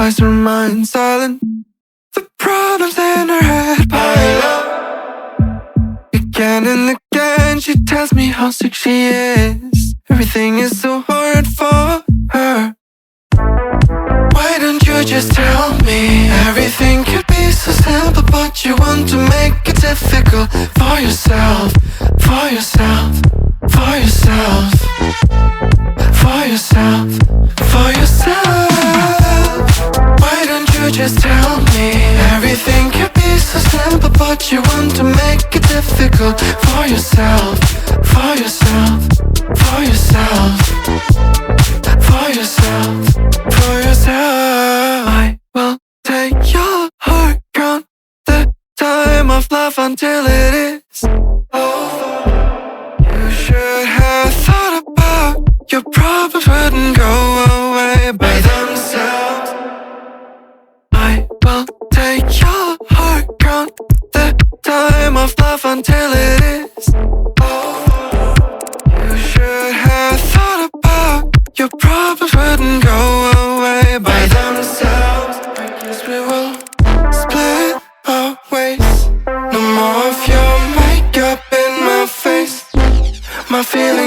eyes remain silent. The problems in her head pile up. Again and again she tells me how sick she is. Everything is so hard for her. Why don't you just tell me? Everything could be so simple, but you want to make it difficult for yourself, for yourself, for yourself, for yourself, for yourself. Why don't you just tell me? Everything could be so simple, but you want to make it difficult for yourself, for yourself, for yourself, for yourself, for yourself. I will take your heart, count the time of love until it is over. You should have thought about your problems wouldn't go away by themselves. I will take your heart, count the time of love until it is over. You should have thought about your problems wouldn't go away by themselves. I guess we will split our ways. No more of your makeup in my face. My feelings